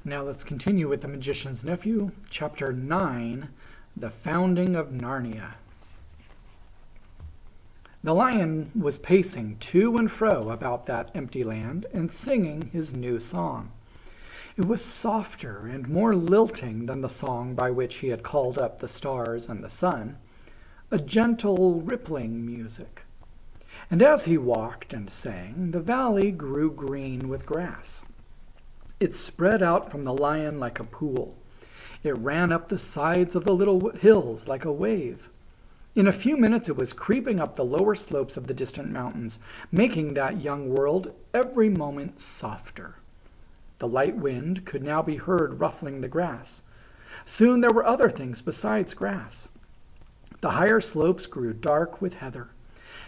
Now let's continue with The Magician's Nephew, Chapter 9, The Founding of Narnia. The lion was pacing to and fro about that empty land and singing his new song. It was softer and more lilting than the song by which he had called up the stars and the sun, a gentle, rippling music. And as he walked and sang, the valley grew green with grass. It spread out from the lion like a pool. It ran up the sides of the little hills like a wave. In a few minutes it was creeping up the lower slopes of the distant mountains, making that young world every moment softer. The light wind could now be heard ruffling the grass. Soon there were other things besides grass. The higher slopes grew dark with heather.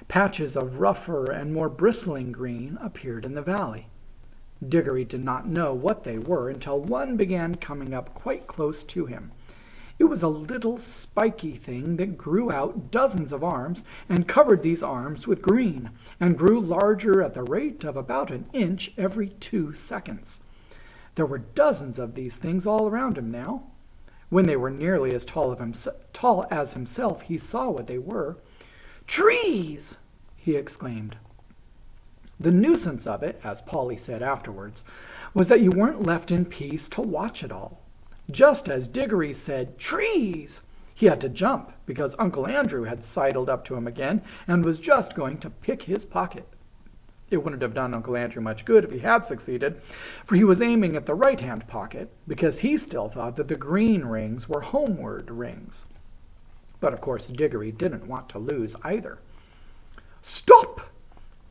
Patches of rougher and more bristling green appeared in the valley. Diggory did not know what they were until one began coming up quite close to him. It was a little spiky thing that grew out dozens of arms and covered these arms with green, and grew larger at the rate of about an inch every 2 seconds. There were dozens of these things all around him now. When they were nearly as tall as himself, he saw what they were. "Trees!" he exclaimed. The nuisance of it, as Polly said afterwards, was that you weren't left in peace to watch it all. Just as Diggory said, "Trees!" he had to jump, because Uncle Andrew had sidled up to him again and was just going to pick his pocket. It wouldn't have done Uncle Andrew much good if he had succeeded, for he was aiming at the right-hand pocket, because he still thought that the green rings were homeward rings. But of course Diggory didn't want to lose either. "Stop!"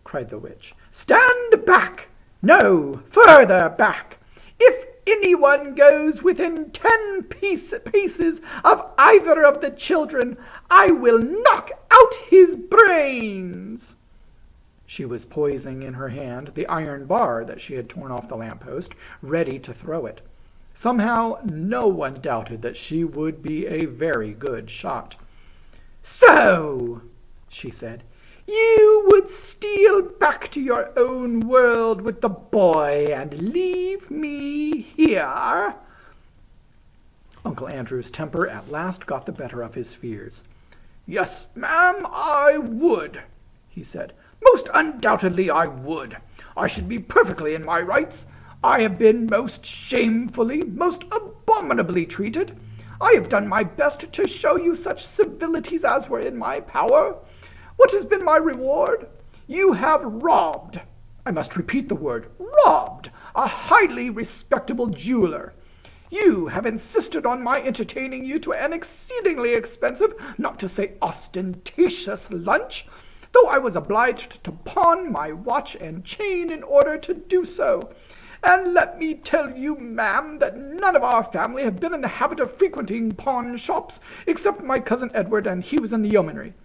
cried the witch. "Stand back! No, further back! If anyone goes within 10 paces of either of the children, I will knock out his brains!" She was poising in her hand the iron bar that she had torn off the lamppost, ready to throw it. Somehow no one doubted that she would be a very good shot. "So," she said, "you would steal back to your own world with the boy and leave me here?" Uncle Andrew's temper at last got the better of his fears. "Yes, ma'am, I would," he said. "Most undoubtedly I would. I should be perfectly in my rights. I have been most shamefully, most abominably treated. I have done my best to show you such civilities as were in my power. What has been my reward? You have robbed, I must repeat the word, robbed, a highly respectable jeweler. You have insisted on my entertaining you to an exceedingly expensive, not to say ostentatious lunch, though I was obliged to pawn my watch and chain in order to do so. And let me tell you, ma'am, that none of our family have been in the habit of frequenting pawn shops, except my cousin Edward, and he was in the yeomanry.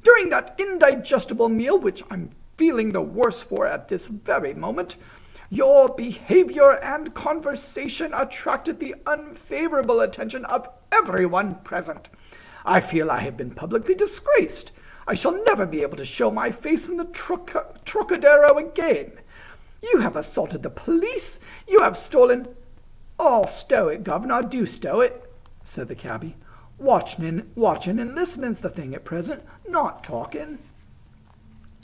During that indigestible meal, which I'm feeling the worse for at this very moment, your behavior and conversation attracted the unfavorable attention of everyone present. I feel I have been publicly disgraced. I shall never be able to show my face in the Trocadero again. You have assaulted the police. You have stolen—" "Oh, stow it, governor, do stow it," said the cabby. Watching and listening's the thing at present, not talking."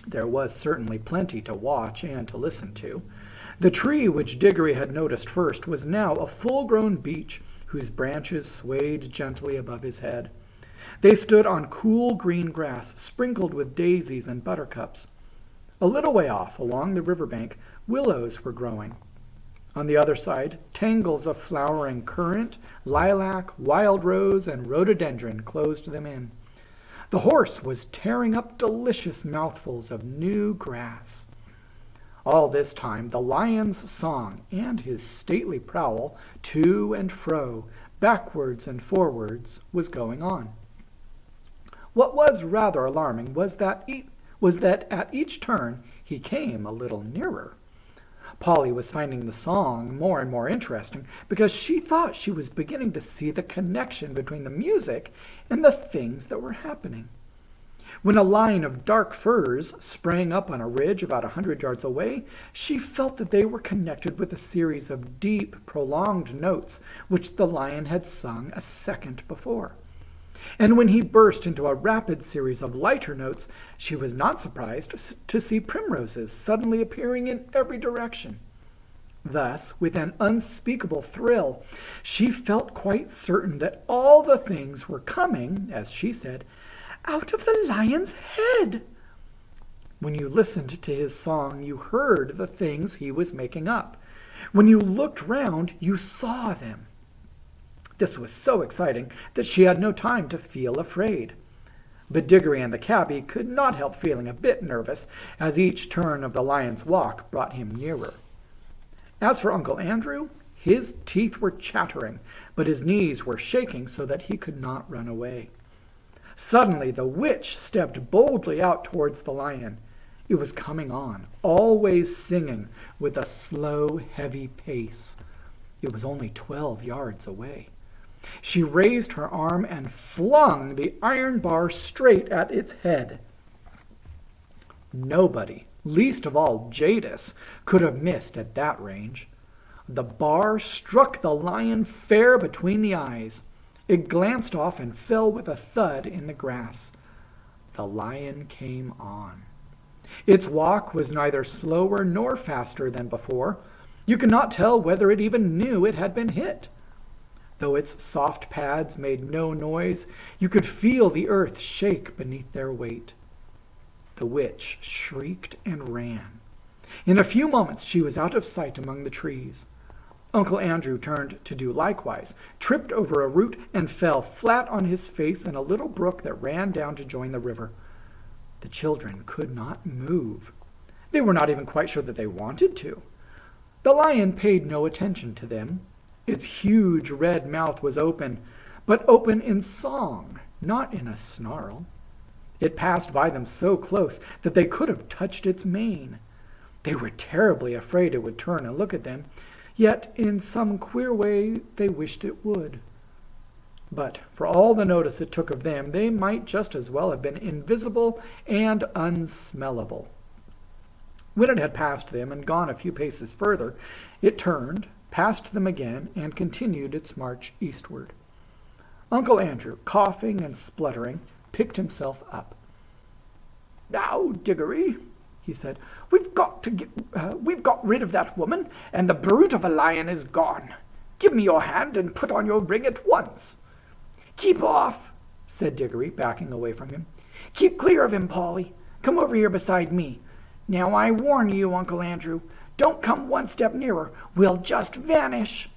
There was certainly plenty to watch and to listen to. The tree which Diggory had noticed first was now a full-grown beech, whose branches swayed gently above his head. They stood on cool green grass, sprinkled with daisies and buttercups. A little way off, along the river-bank, willows were growing. On the other side, tangles of flowering currant, lilac, wild rose, and rhododendron closed them in. The horse was tearing up delicious mouthfuls of new grass. All this time the lion's song and his stately prowl, to and fro, backwards and forwards, was going on. What was rather alarming was that at each turn he came a little nearer. Polly was finding the song more and more interesting, because she thought she was beginning to see the connection between the music and the things that were happening. When a line of dark firs sprang up on a ridge about 100 yards away, she felt that they were connected with a series of deep, prolonged notes which the lion had sung a second before. And when he burst into a rapid series of lighter notes, she was not surprised to see primroses suddenly appearing in every direction. Thus, with an unspeakable thrill, she felt quite certain that all the things were coming, as she said, out of the lion's head. When you listened to his song, you heard the things he was making up. When you looked round, you saw them. This was so exciting that she had no time to feel afraid. But Diggory and the cabby could not help feeling a bit nervous as each turn of the lion's walk brought him nearer. As for Uncle Andrew, his teeth were chattering, but his knees were shaking so that he could not run away. Suddenly the witch stepped boldly out towards the lion. It was coming on, always singing, with a slow, heavy pace. It was only 12 yards away. She raised her arm and flung the iron bar straight at its head. Nobody, least of all Jadis, could have missed at that range. The bar struck the lion fair between the eyes. It glanced off and fell with a thud in the grass. The lion came on. Its walk was neither slower nor faster than before. You could not tell whether it even knew it had been hit. Though its soft pads made no noise, you could feel the earth shake beneath their weight. The witch shrieked and ran. In a few moments she was out of sight among the trees. Uncle Andrew turned to do likewise, tripped over a root, and fell flat on his face in a little brook that ran down to join the river. The children could not move. They were not even quite sure that they wanted to. The lion paid no attention to them. Its huge red mouth was open, but open in song, not in a snarl. It passed by them so close that they could have touched its mane. They were terribly afraid it would turn and look at them, yet in some queer way they wished it would. But for all the notice it took of them, they might just as well have been invisible and unsmellable. When it had passed them and gone a few paces further, it turned, passed them again, and continued its march eastward. Uncle Andrew, coughing and spluttering, picked himself up. "Now, Diggory," he said, we've got rid of that woman, and the brute of a lion is gone. Give me your hand and put on your ring at once." "Keep off," said Diggory, backing away from him. "Keep clear of him, Polly. Come over here beside me. Now I warn you, Uncle Andrew, don't come one step nearer. We'll just vanish."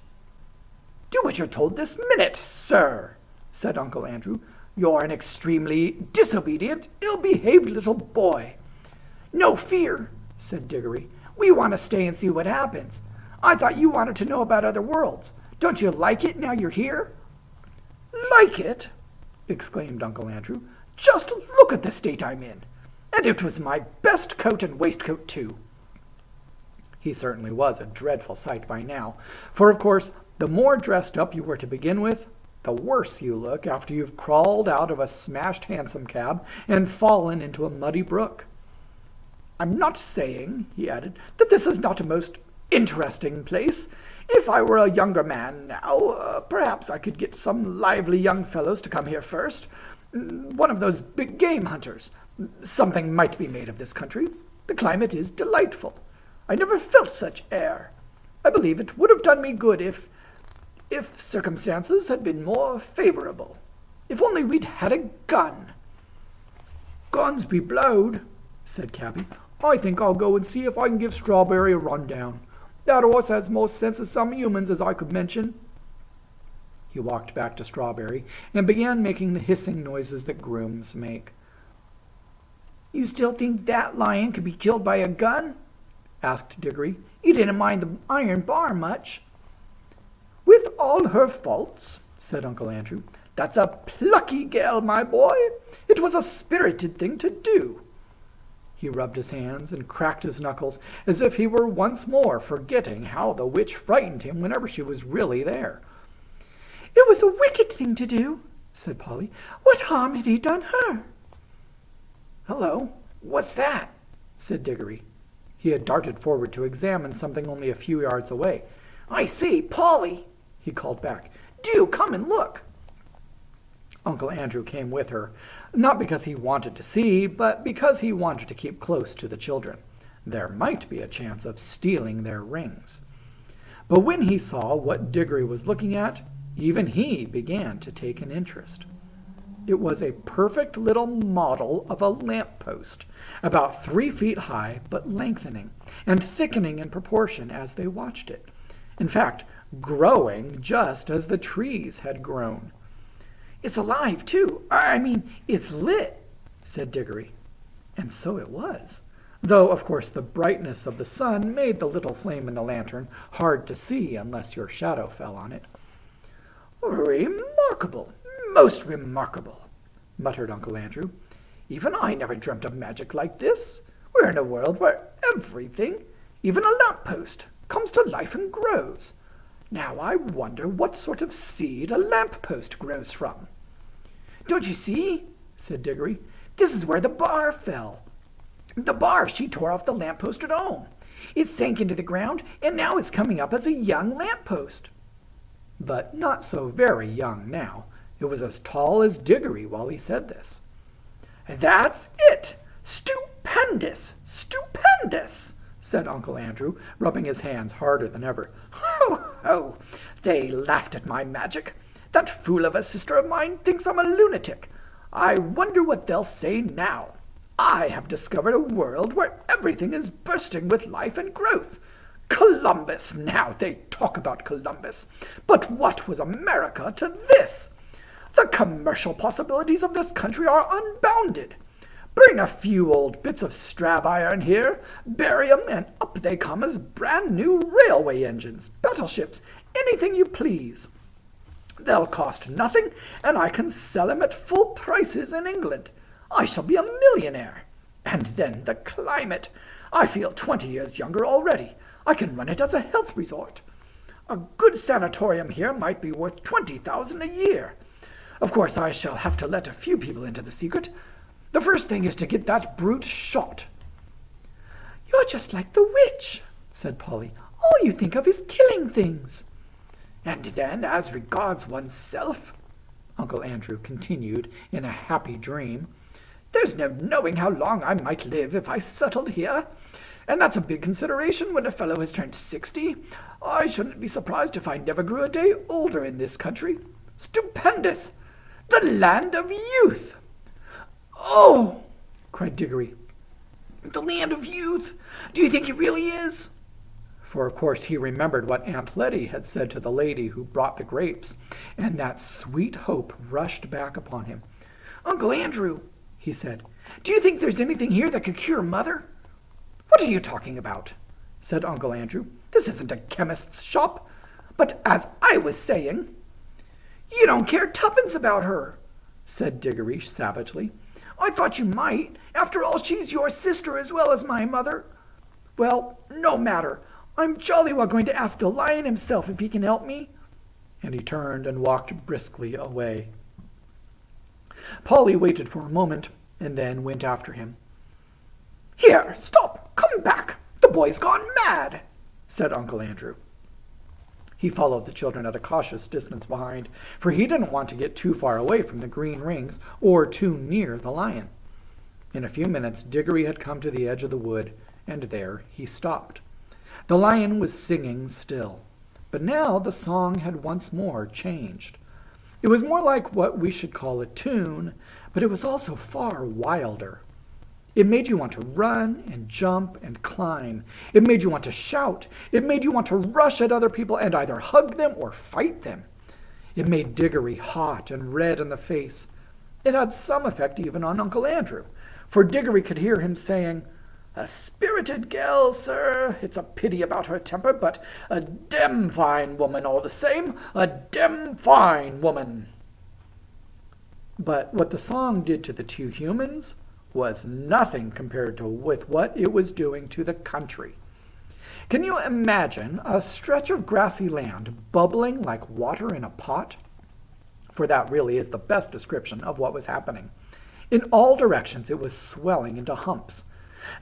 "Do what you're told this minute, sir," said Uncle Andrew. "You're an extremely disobedient, ill-behaved little boy." "No fear," said Diggory. "We want to stay and see what happens. I thought you wanted to know about other worlds. Don't you like it now you're here?" "Like it?" exclaimed Uncle Andrew. "Just look at the state I'm in. And it was my best coat and waistcoat, too." He certainly was a dreadful sight by now, for of course the more dressed up you were to begin with, the worse you look after you've crawled out of a smashed hansom cab and fallen into a muddy brook. "I'm not saying," he added, "that this is not a most interesting place. If I were a younger man now, perhaps I could get some lively young fellows to come here first. One of those big game hunters. Something might be made of this country. The climate is delightful. I never felt such air. I believe it would have done me good if circumstances had been more favorable. If only we'd had a gun." "Guns be blowed," said Cabby. "I think I'll go and see if I can give Strawberry a rundown. That horse has more sense of some humans as I could mention." He walked back to Strawberry and began making the hissing noises that grooms make. "You still think that lion could be killed by a gun?" asked Diggory. "You didn't mind the iron bar much." "With all her faults," said Uncle Andrew, "that's a plucky gal, my boy. It was a spirited thing to do." He rubbed his hands and cracked his knuckles as if he were once more forgetting how the witch frightened him whenever she was really there. "It was a wicked thing to do," said Polly. "What harm had he done her?" "Hello, what's that?" said Diggory. He had darted forward to examine something only a few yards away. "I say, Polly," he called back, "do come and look." Uncle Andrew came with her, not because he wanted to see, but because he wanted to keep close to the children. There might be a chance of stealing their rings. But when he saw what Diggory was looking at, even he began to take an interest. It was a perfect little model of a lamp-post, about 3 feet high, but lengthening and thickening in proportion as they watched it. In fact, growing just as the trees had grown. "It's alive, too. It's lit," said Diggory. And so it was, though, of course, the brightness of the sun made the little flame in the lantern hard to see unless your shadow fell on it. "Remarkable, most remarkable," muttered Uncle Andrew. "Even I never dreamt of magic like this. We're in a world where everything, even a lamp-post, comes to life and grows. Now I wonder what sort of seed a lamp-post grows from." "Don't you see?" said Diggory. "This is where the bar fell. The bar she tore off the lamp-post at home. It sank into the ground, and now it's coming up as a young lamp-post." But not so very young now. It was as tall as Diggory while he said this. "That's it! Stupendous! Stupendous!" said Uncle Andrew, rubbing his hands harder than ever. "Ho, ho! They laughed at my magic. That fool of a sister of mine thinks I'm a lunatic. I wonder what they'll say now. I have discovered a world where everything is bursting with life and growth. Columbus! Now they talk about Columbus. But what was America to this? The commercial possibilities of this country are unbounded. Bring a few old bits of strab iron here, bury 'em, and up they come as brand-new railway engines, battleships, anything you please. They'll cost nothing, and I can sell 'em at full prices in England. I shall be a millionaire. And then the climate. I feel 20 years younger already. I can run it as a health resort. A good sanatorium here might be worth $20,000 a year. Of course, I shall have to let a few people into the secret. The first thing is to get that brute shot." "You're just like the witch," said Polly. "All you think of is killing things." "And then, as regards oneself," Uncle Andrew continued in a happy dream, "there's no knowing how long I might live if I settled here. And that's a big consideration when a fellow has turned 60. I shouldn't be surprised if I never grew a day older in this country. Stupendous! The land of youth!" "Oh!" cried Diggory. "The land of youth! Do you think it really is?" For of course he remembered what Aunt Letty had said to the lady who brought the grapes, and that sweet hope rushed back upon him. "Uncle Andrew," he said, "do you think there's anything here that could cure Mother?" "What are you talking about?" said Uncle Andrew. "This isn't a chemist's shop. But as I was saying—" "You don't care tuppence about her," said Diggory savagely. "I thought you might. After all, she's your sister as well as my mother. Well, no matter. I'm jolly well going to ask the lion himself if he can help me." And he turned and walked briskly away. Polly waited for a moment and then went after him. "Here, stop! Come back! The boy's gone mad!" said Uncle Andrew. He followed the children at a cautious distance behind, for he didn't want to get too far away from the green rings or too near the lion. In a few minutes Diggory had come to the edge of the wood, and there he stopped. The lion was singing still, but now the song had once more changed. It was more like what we should call a tune, but it was also far wilder. It made you want to run and jump and climb. It made you want to shout. It made you want to rush at other people and either hug them or fight them. It made Diggory hot and red in the face. It had some effect even on Uncle Andrew, for Diggory could hear him saying, "A spirited gal, sir. It's a pity about her temper, but a dem fine woman all the same. A dem fine woman." But what the song did to the two humans was nothing compared to with what it was doing to the country. Can you imagine a stretch of grassy land bubbling like water in a pot? For that really is the best description of what was happening. In all directions it was swelling into humps.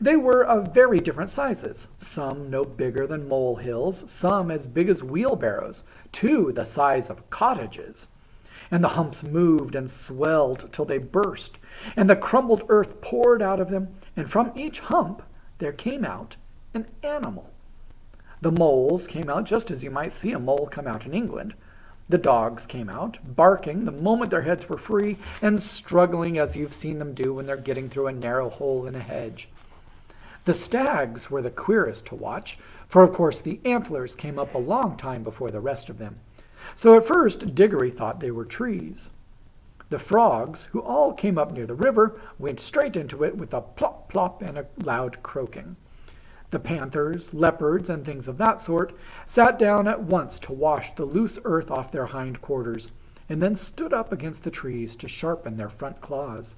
They were of very different sizes, some no bigger than molehills, some as big as wheelbarrows, two the size of cottages. And the humps moved and swelled till they burst, and the crumbled earth poured out of them, and from each hump there came out an animal. The moles came out just as you might see a mole come out in England. The dogs came out, barking the moment their heads were free, and struggling as you've seen them do when they're getting through a narrow hole in a hedge. The stags were the queerest to watch, for of course the antlers came up a long time before the rest of them. So at first Diggory thought they were trees. The frogs, who all came up near the river, went straight into it with a plop plop and a loud croaking. The panthers, leopards, and things of that sort sat down at once to wash the loose earth off their hind quarters, and then stood up against the trees to sharpen their front claws.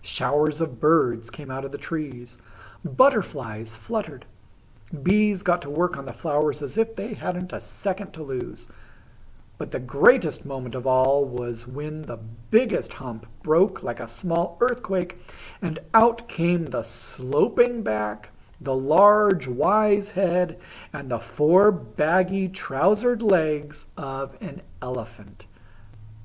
Showers of birds came out of the trees. Butterflies fluttered. Bees got to work on the flowers as if they hadn't a second to lose. But the greatest moment of all was when the biggest hump broke like a small earthquake, and out came the sloping back, the large wise head, and the four baggy trousered legs of an elephant.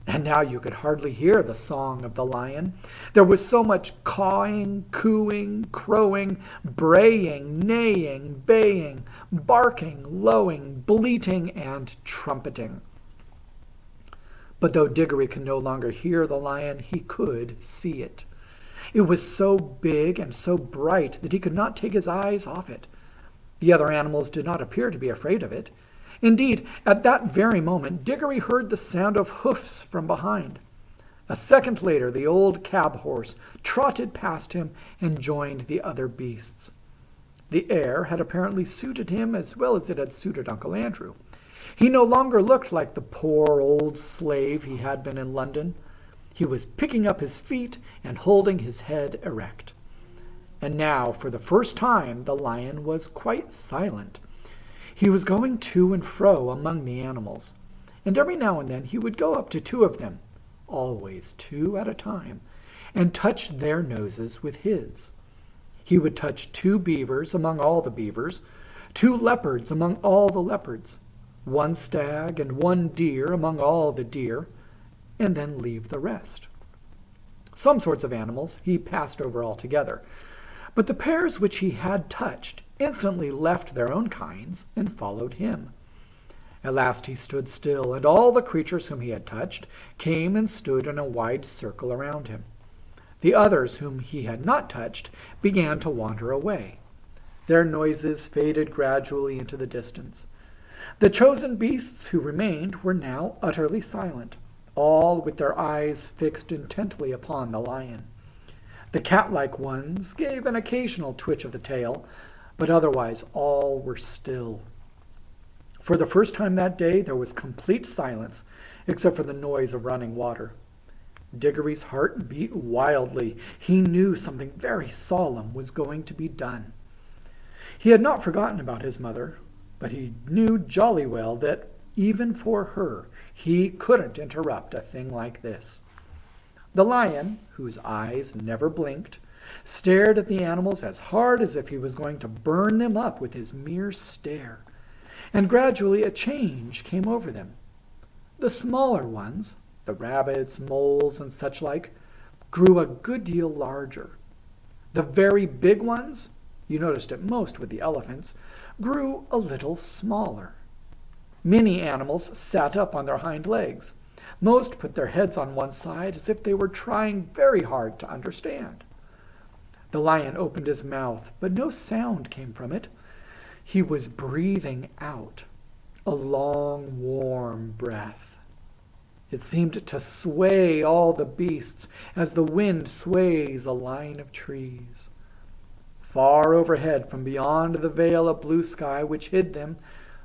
And now you could hardly hear the song of the lion. There was so much cawing, cooing, crowing, braying, neighing, baying, barking, lowing, bleating, and trumpeting. But though Diggory could no longer hear the lion, he could see it. It was so big and so bright that he could not take his eyes off it. The other animals did not appear to be afraid of it. Indeed, at that very moment, Diggory heard the sound of hoofs from behind. A second later, the old cab horse trotted past him and joined the other beasts. The air had apparently suited him as well as it had suited Uncle Andrew. He no longer looked like the poor old slave he had been in London. He was picking up his feet and holding his head erect. And now, for the first time, the lion was quite silent. He was going to and fro among the animals, and every now and then he would go up to two of them, always two at a time, and touch their noses with his. He would touch two beavers among all the beavers, two leopards among all the leopards, one stag and one deer among all the deer, and then leave the rest. Some sorts of animals he passed over altogether, but the pairs which he had touched instantly left their own kinds and followed him. At last he stood still, and all the creatures whom he had touched came and stood in a wide circle around him. The others whom he had not touched began to wander away. Their noises faded gradually into the distance. The chosen beasts who remained were now utterly silent, all with their eyes fixed intently upon the lion. The cat-like ones gave an occasional twitch of the tail, but otherwise all were still. For the first time that day there was complete silence, except for the noise of running water. Diggory's heart beat wildly. He knew something very solemn was going to be done. He had not forgotten about his mother, but he knew jolly well that even for her he couldn't interrupt a thing like this. The lion, whose eyes never blinked, stared at the animals as hard as if he was going to burn them up with his mere stare. And gradually a change came over them. The smaller ones, the rabbits, moles, and such like, grew a good deal larger. The very big ones, you noticed it most with the elephants, grew a little smaller. Many animals sat up on their hind legs. Most put their heads on one side as if they were trying very hard to understand. The lion opened his mouth, but no sound came from it. He was breathing out a long, warm breath. It seemed to sway all the beasts as the wind sways a line of trees. Far overhead, from beyond the veil of blue sky which hid them,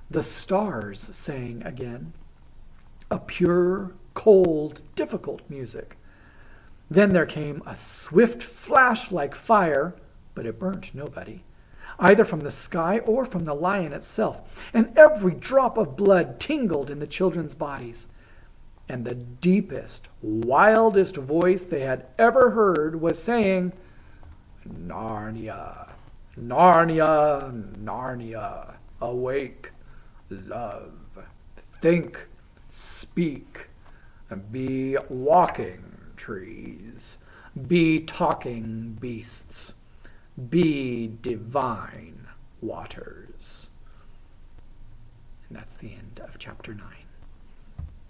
the stars sang again, a pure, cold, difficult music. Then there came a swift flash like fire, but it burnt nobody, either from the sky or from the lion itself, and every drop of blood tingled in the children's bodies. and the deepest, wildest voice they had ever heard was saying, Narnia, Narnia, Narnia, awake, love, think, speak, be walking trees, be talking beasts, be divine waters. And that's the end of chapter 9.